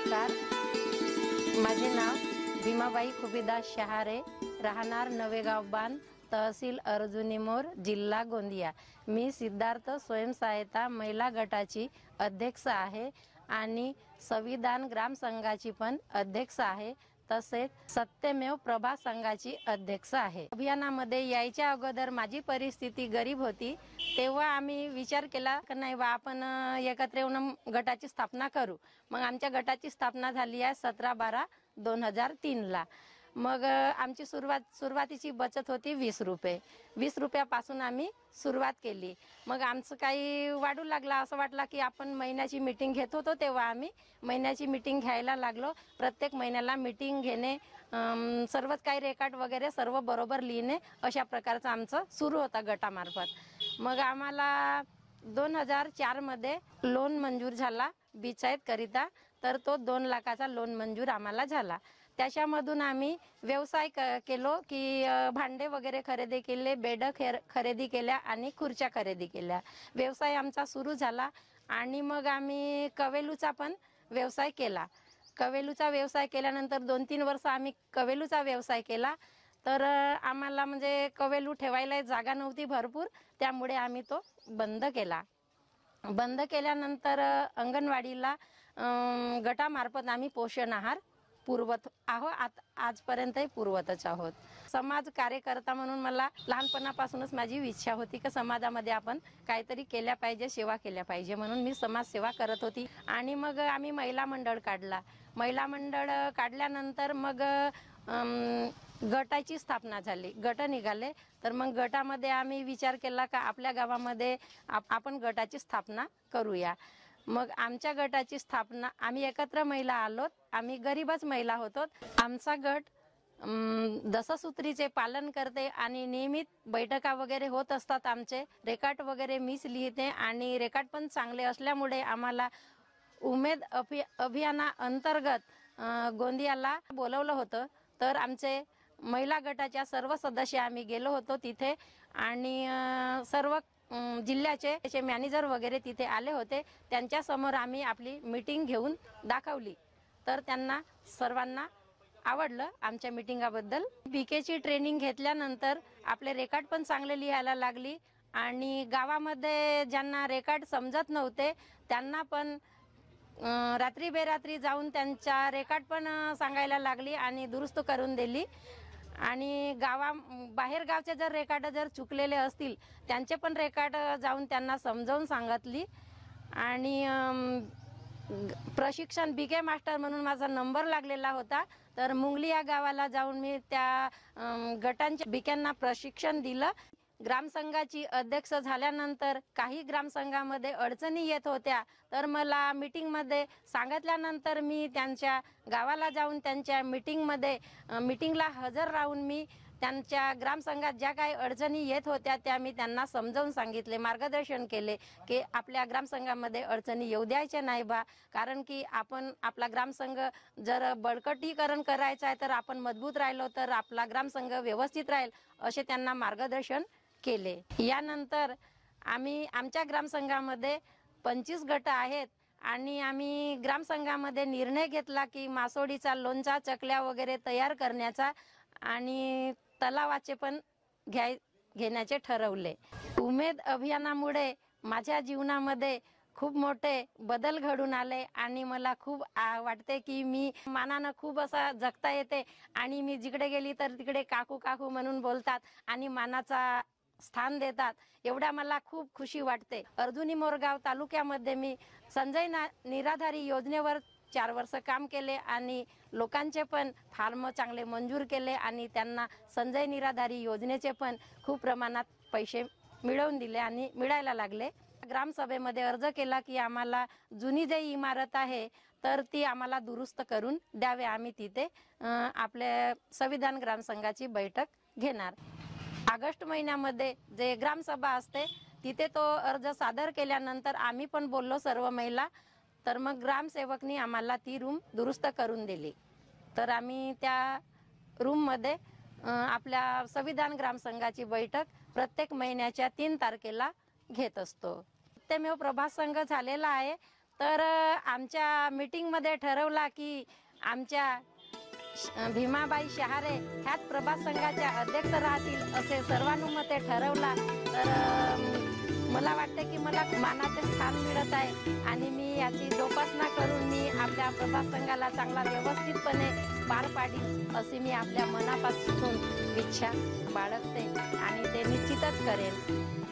नमस्कार, माझे नाव भीमाबाई खुबीदास शहारे, राहणार नवेगाव बांध, तहसील अर्जुनी मोर, जिल्हा गोंदिया। मी सिद्धार्थ स्वयंसहायता महिला गटाची अध्यक्ष आहे आणि संविधान ग्राम संघाची पण अध्यक्ष आहे, तसेच सत्यमेव प्रभा संघाची अध्यक्ष आहे। अभियानामध्ये यायच्या अगोदर माझी परिस्थिती गरीब होती, तेव्हा आम्ही विचार केला की नाही बा आपण एकत्र येऊन गटाची स्थापना करू। मग आमच्या गटाची स्थापना झाली आहे 17/12/2003 ला। मग आमची सुरुवातीची बचत होती 20 रुपये। 20 रुपयापासून आम्ही सुरुवात केली। मग आमचं काही वाढू लागला, असं वाटलं की आपण महिन्याची मीटिंग घेत होतो, तेव्हा आम्ही महिन्याची मीटिंग घ्यायला लागलो। प्रत्येक महिन्याला मीटिंग घेणे, सर्वच काही रेकॉर्ड वगैरे सर्व बरोबर लिहिणे, अशा प्रकारचं आमचं सुरू होतं गटामार्फत। मग आम्हाला 2004 मध्ये लोन मंजूर झाला बिचायत करिता, तर तो 2 लाखाचा लोन मंजूर आम्हाला झाला। त्याच्यामधून आम्ही व्यवसाय केलो की भांडे वगैरे खरेदी केले, बेड खरेदी केल्या आणि खुर्च्या खरेदी केल्या। व्यवसाय आमचा सुरू झाला आणि मग आम्ही कवेलूचा पण व्यवसाय केला। कवेलूचा व्यवसाय केल्यानंतर 2-3 वर्ष आम्ही कवेलूचा व्यवसाय केला। तर आम्हाला म्हणजे कवेलू ठेवायला जागा नव्हती भरपूर, त्यामुळे आम्ही तो बंद केला। बंद केल्यानंतर अंगणवाडीला गटामार्फत आम्ही पोषण आहार पुरवत आहोत, आजपर्यंतही पुरवतच आहोत। समाज कार्यकर्ता म्हणून मला लहानपणापासूनच माझी इच्छा होती की समाजामध्ये आपण काहीतरी केल्या पाहिजे, सेवा केल्या पाहिजे, म्हणून मी समाजसेवा करत होती। आणि मग आम्ही महिला मंडळ काढला। महिला मंडळ काढल्यानंतर मग गटाची स्थापना झाली, गट निघाले। तर मग गटामध्ये आम्ही विचार केला का आपल्या गावामध्ये आपण गटाची स्थापना करूया। मग आमच्या गटाची स्थापना, आम्ही एकत्र महिला आलोत, आम्ही गरीबच महिला होतो। आमचा गट दशसूत्रीचे पालन करते आणि नियमित बैठका वगैरे होत असतात। आमचे रेकॉर्ड वगैरे मीच लिहिते आणि रेकॉर्ड पण चांगले असल्यामुळे आम्हाला उमेद अभियाना अंतर्गत गोंदियाला बोलवलं होतं। तर आमचे महिला गटाच्या सर्व सदस्य आम्ही गेलो होतो तिथे आणि सर्व जिल्ह्याचे मॅनेजर वगैरे तिथे आले होते। त्यांच्या समोर आम्ही आपली मीटिंग घेऊन दाखवली, तर त्यांना सर्वांना आवडलं आमच्या मीटिंगाबद्दल। बीकेची ट्रेनिंग घेतल्यानंतर आपले रेकॉर्ड पण चांगले लिहायला लागली आणि गावामध्ये ज्यांना रेकॉर्ड समजत नव्हते त्यांना पण रात्री बेरात्री जाऊन त्यांच्या रेकॉर्ड पण सांगायला लागली आणि दुरुस्त करून दिली। आणि बाहेर गावचे जर रेकॉर्ड जर चुकलेले असतील त्यांचे पण रेकॉर्ड जाऊन त्यांना समजावून सांगितली। आणि प्रशिक्षण बीके मास्टर म्हणून माझा नंबर लागलेला होता, तर मुंगली या गावाला जाऊन मी त्या गटांच्या बीकेंना प्रशिक्षण दिलं। ग्रामसंघाची अध्यक्ष झाल्यानंतर काही ग्रामसंघामध्ये अडचणी येत होत्या, तर मला मीटिंगमध्ये सांगितल्यानंतर मी त्यांच्या गावाला जाऊन त्यांच्या मीटिंगला हजर राहून मी त्यांच्या ग्रामसंघात ज्या काही अडचणी येत होत्या त्या मी त्यांना समजावून सांगितले, मार्गदर्शन केले की आपल्या ग्रामसंघामध्ये अडचणी येऊ द्यायच्या नाही बा, कारण की आपण आपला ग्रामसंघ जर बळकटीकरण करायचं आहे तर आपण मजबूत राहिलो तर आपला ग्रामसंघ व्यवस्थित राहील, असे त्यांना मार्गदर्शन केले। यानंतर आम्ही आमच्या ग्रामसंघामध्ये 25 गट आहेत आणि आम्ही ग्रामसंघामध्ये निर्णय घेतला की मासोडीचा लोणचा, चकल्या वगैरे तयार करण्याचा आणि तलावाचे पण घेण्याचे ठरवले। उमेद अभियानामुळे माझ्या जीवनामध्ये खूप मोठे बदल घडून आले आणि मला खूप वाटते की मी मानानं खूप असा जगता येते आणि मी जिकडे गेली तर तिकडे काकू काकू म्हणून बोलतात आणि मानाचा स्थान देतात, एवढा मला खूप खुशी वाटते। अर्जुनी मोरगाव तालुक्यामध्ये मी संजय निराधारी योजनेवर 4 वर्ष काम केले आणि लोकांचे पण फार्म चांगले मंजूर केले आणि त्यांना संजय निराधारी योजनेचे पण खूप प्रमाणात पैसे मिळवून दिले आणि मिळायला लागले। ग्रामसभेमध्ये अर्ज केला की आम्हाला जुनी जी इमारत आहे तर ती आम्हाला दुरुस्त करून द्यावे, आम्ही तिथे आपल्या संविधान ग्रामसंघाची बैठक घेणार। ऑगस्ट महिन्यामध्ये जे ग्रामसभा असते तिथे तो अर्ज सादर केल्यानंतर आम्ही पण बोललो सर्व महिला, तर मग ग्रामसेवकनी आम्हाला ती रूम दुरुस्त करून दिली। तर आम्ही त्या रूममध्ये आपल्या संविधान ग्रामसंघाची बैठक प्रत्येक महिन्याच्या 3 तारखेला घेत असतो। सत्यमेव प्रभा संघ झालेला आहे, तर आमच्या मीटिंगमध्ये ठरवला की आमच्या भीमाबाई शहारे ह्याच प्रभात संघाच्या अध्यक्ष राहतील असे सर्वानुमते ठरवला. तर मला वाटते की मला मानाचे स्थान मिळत आहे आणि मी याची जोपासना करून मी आपल्या प्रभात संघाला चांगला व्यवस्थितपणे पार पाडील अशी मी आपल्या मनापासून इच्छा बाळगते आणि ते निश्चितच करेन.